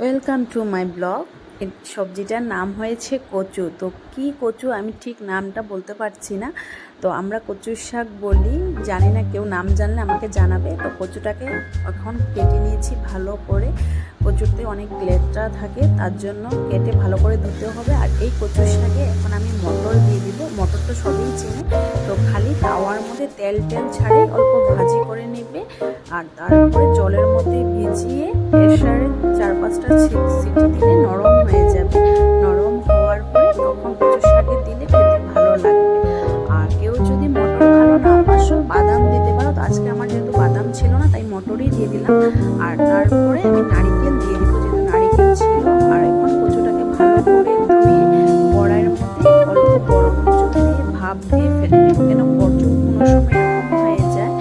Welcome to my blog. এই সবজিটার নাম হয়েছে কচু। তো কি কচু আমি ঠিক নামটা বলতে পারছি না। তো আমরা কচুর শাক বলি, জানি না, কেউ নাম জানলে আমাকে জানাবে। তো কচুটাকে এখন কেটে নিয়েছি ভালো করে। কচুতে অনেক লেটরা থাকে, তার জন্য কেটে ভালো করে ধুতে হবে। আর এই কচুর শাকে এখন আমি মটর দিয়ে দিব। মটর তো সবই চিনি। তো খালি তাওয়ার মধ্যে তেল ছাড়ে অল্প ভাজি করে নেবে। আর তারপরে জলের মধ্যে ভিজিয়ে প্রেসারে 4-5টা সিটি দিলে নরম হয়ে যাবে। নরম হওয়ার পরে তখন কচু শাকে দিলে খেতে ভালো লাগবে। আর কেউ যদি মটর ভালো না বাসো, বাদাম দিতে পারো। তো আজকে আমার যেহেতু বাদাম ছিল না, তাই মটরই দিয়ে দিলাম। আর তারপরে আমি নারিকেল দিয়ে দিব, যেহেতু নারিকেল ছিল। আর এখন কচুটাকে ভালো করে ধুয়ে কড়াইয়ের মধ্যে অল্প গরম জল দিয়ে ভাপ দিয়ে ফেলে নেব। কেন কচু কোনো সময় এরকম হয়ে যায়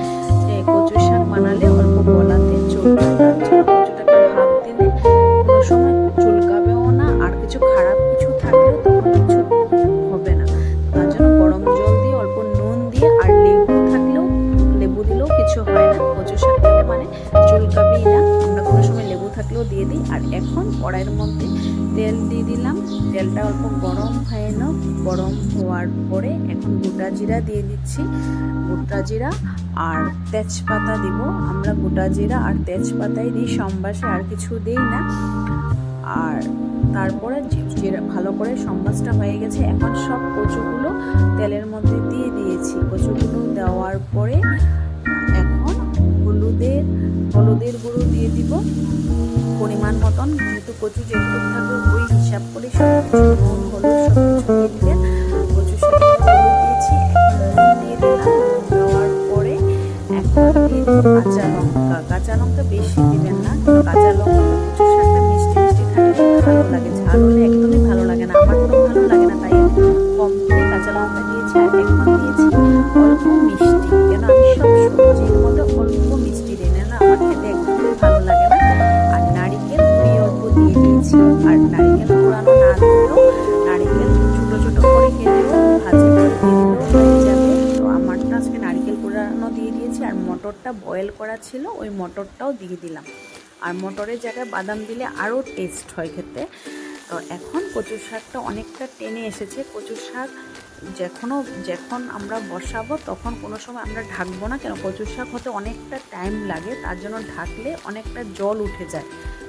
যে কচু শাক বানালে অল্প গলাতে চলবে, তার জন্য কচুটাকে ভাপ দিলে কোনো সময় চুলকাবেও না। আর কিছু খারাপ কিছু থাকলেও তখন কিছু হবে না। তার জন্য গরম জল দিয়ে অল্প নুন দিয়ে, আর লেবু থাকলেও লেবু দিলেও কিছু হয় না। কচু শাক দিলে মানে চুলকাবেই না। আমরা কোনো সময় লেবু থাকলেও দিয়ে দিই। আর এখন কড়াইয়ের মধ্যে তেল দিয়ে দিলাম। তেলটা অল্প গরম হয়ে নাও। গরম হওয়ার পরে এখন গোটা জিরা দিয়ে দিচ্ছি। গোটা জিরা আর তেজপাতা দিব। আমরা গোটা জিরা আর তেজপাতাই দিই সম্বাসে, আর কিছু দিই না। আর তারপরে জিরা ভালো করে সম্বাসটা হয়ে গেছে। এখন সব কচুগুলো তেলের মধ্যে দিয়ে দিয়েছি। কচুগুলো দেওয়ার পরে এখন হলুদের গুঁড়ো দিয়ে দিব পরিমাণ মতন। যেহেতু কচু যেটুকু থাকবে ওই হিসাব করে সব কিছু নুন হলুদ সব কিছু দিয়ে দিলেন। কচুর সাথে হলুদ দিয়েছি, এখন নুন দিয়ে দিলাম। নুন দেওয়ার পরে এখন দিয়ে দিব কাঁচা লঙ্কা। কাঁচা লঙ্কা বেশি দিবেন না, কাঁচা লঙ্কা কচুর শাকটা মিষ্টি মিষ্টি থাকলে ভালো লাগে। ঝাল হলে একদমই ভালো লাগে না, আমার তো ভালো লাগে না, তাই কম করে কাঁচা লঙ্কা দিয়েছি। আর এখন দিয়েছি অল্প মিষ্টি, কেন আমি সব সবজির মধ্যে অল্প মিষ্টি দিই না, আমার খেতে একদমই ভালো লাগে না। আর নারিকেল কুড়ি অল্প দিয়ে দিয়েছি। আর নারিকেল পোড়ানো না দিলেও নারিকেল ছোট ছোট করে কেটেও ভাজি করে দিয়ে দিলেও হয়ে যাবে। তো আমারটা আজকে নারিকেল পোড়ানো দিয়ে দিয়েছি। আর মটরটা বয়েল করা ছিল, ওই মটরটাও দিয়ে দিলাম। আর মটরের জায়গায় বাদাম দিলে আরও টেস্ট হয় খেতে। তো এখন কচুর শাকটা অনেকটা টেনে এসেছে। কচুর শাক যখন আমরা বসাবো তখন কোনো সময় আমরা ঢাকবো না, কেন কচুর শাক হতে অনেকটা টাইম লাগে। তার জন্য ঢাকলে অনেকটা জল উঠে যায়।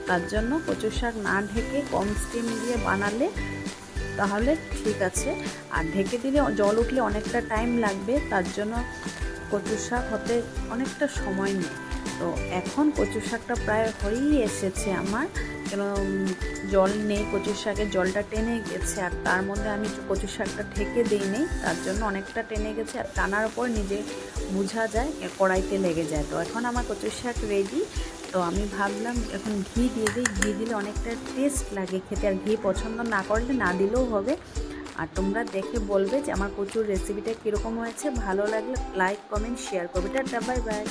তার জন্য কচুর শাক না ঢেকে কম স্টিম দিয়ে বানালে তাহলে ঠিক আছে। আর ঢেকে দিলে জল উঠলে অনেকটা টাইম লাগবে, তার জন্য কচুর শাক হতে অনেকটা সময় নেয়। তো এখন কচুর শাকটা প্রায় হয়েই এসেছে আমার, কেন জল নেই, কচুর শাকের জলটা টেনে গেছে। আর তার মধ্যে আমি কচুর শাকটা ঢেকে দিই নেই, তার জন্য অনেকটা টেনে গেছে। আর টানার উপর নিজে বোঝা যায়, কড়াইতে লেগে যায়। তো এখন আমার কচুর শাক রেডি। তো আমি ভাবলাম এখন ঘি দিয়ে দিই, ঘি দিলে অনেকটা টেস্ট লাগে খেতে। আর ঘি পছন্দ না করলে না দিলেও হবে। আর তোমরা দেখে বলবে যে আমার কচুর রেসিপিটা কীরকম হয়েছে। ভালো লাগলে লাইক কমেন্ট শেয়ার করবে। Tata, bye bye.